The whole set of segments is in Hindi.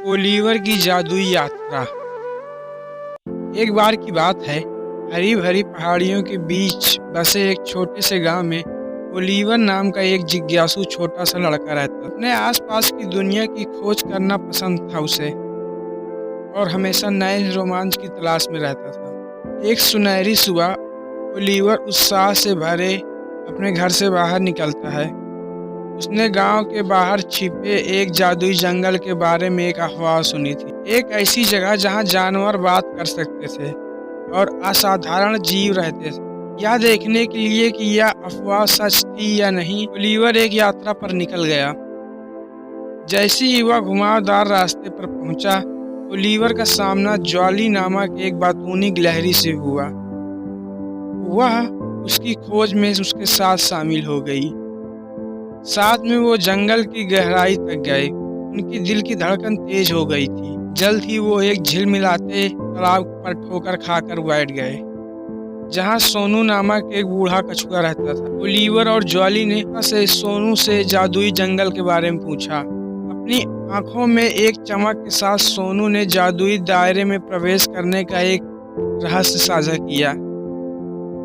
ओलिवर की जादुई यात्रा। एक बार की बात है, हरी भरी पहाड़ियों के बीच बसे एक छोटे से गांव में ओलिवर नाम का एक जिज्ञासु छोटा सा लड़का रहता था। अपने आसपास की दुनिया की खोज करना पसंद था उसे और हमेशा नए रोमांच की तलाश में रहता था। एक सुनहरी सुबह ओलिवर उत्साह से भरे अपने घर से बाहर निकलता है। उसने गांव के बाहर छिपे एक जादुई जंगल के बारे में एक अफवाह सुनी थी। एक ऐसी जगह जहां जानवर बात कर सकते थे और असाधारण जीव रहते थे। यह देखने के लिए कि यह अफवाह सच थी या नहीं, ओलिवर एक यात्रा पर निकल गया। जैसे ही वह घुमावदार रास्ते पर पहुंचा, ओलिवर का सामना ज्वाली नामक एक बातूनी गिलहरी से हुआ। वह उसकी खोज में उसके साथ शामिल हो गई। साथ में वो जंगल की गहराई तक गए। उनकी दिल की धड़कन तेज हो गई थी। जल्द ही वो एक झिलमिलाते तालाब पर ठोकर खाकर बैठ गए, जहां सोनू नामक एक बूढ़ा कछुआ रहता था। ओलिवर और ज्वाली ने सोनू से जादुई जंगल के बारे में पूछा। अपनी आंखों में एक चमक के साथ सोनू ने जादुई दायरे में प्रवेश करने का एक रहस्य साझा किया।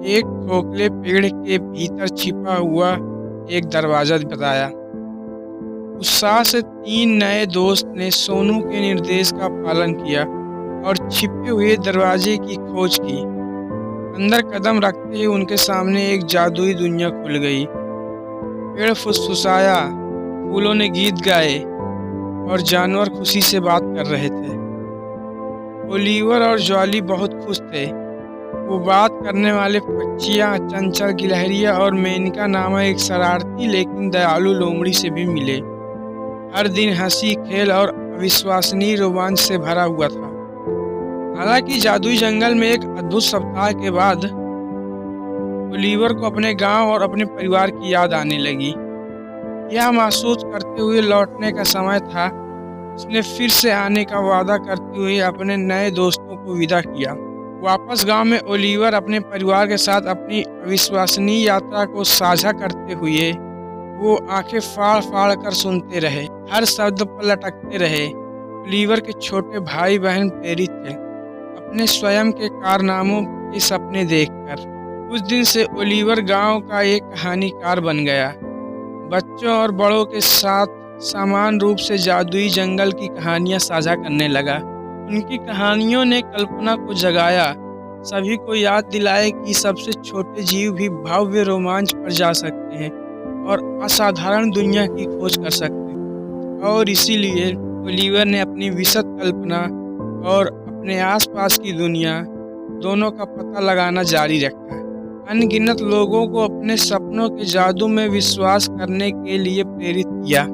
एक खोखले पेड़ के भीतर छिपा हुआ एक दरवाजा बताया। उत्साह से 3 नए दोस्त ने सोनू के निर्देश का पालन किया और छिपे हुए दरवाजे की खोज की। अंदर कदम रखते ही उनके सामने एक जादुई दुनिया खुल गई। पेड़ फुसफुसाया, फूलों ने गीत गाए और जानवर खुशी से बात कर रहे थे। ओलिवर और ज्वाली बहुत खुश थे। वो बात करने वाले पक्षियाँ, चंचल गिलहरियाँ और मेनका नामक एक शरारती लेकिन दयालु लोमड़ी से भी मिले। हर दिन हंसी, खेल और अविश्वसनीय रोमांच से भरा हुआ था। हालांकि जादुई जंगल में एक अद्भुत सप्ताह के बाद ओलिवर को अपने गांव और अपने परिवार की याद आने लगी। यह महसूस करते हुए लौटने का समय था। उसने फिर से आने का वादा करते हुए अपने नए दोस्तों को विदा किया। वापस गांव में ओलिवर अपने परिवार के साथ अपनी अविश्वसनीय यात्रा को साझा करते हुए वो आंखें फाड़ फाड़ कर सुनते रहे, हर शब्द पर लटकते रहे। ओलिवर के छोटे भाई बहन प्रेरित थे अपने स्वयं के कारनामों के सपने देखकर। उस दिन से ओलिवर गांव का एक कहानीकार बन गया, बच्चों और बड़ों के साथ समान रूप से जादुई जंगल की कहानियां साझा करने लगा। उनकी कहानियों ने कल्पना को जगाया, सभी को याद दिलाया कि सबसे छोटे जीव भी भव्य रोमांच पर जा सकते हैं और असाधारण दुनिया की खोज कर सकते हैं। और इसीलिए ओलिवर ने अपनी विशद कल्पना और अपने आसपास की दुनिया दोनों का पता लगाना जारी रखा। अनगिनत लोगों को अपने सपनों के जादू में विश्वास करने के लिए प्रेरित किया।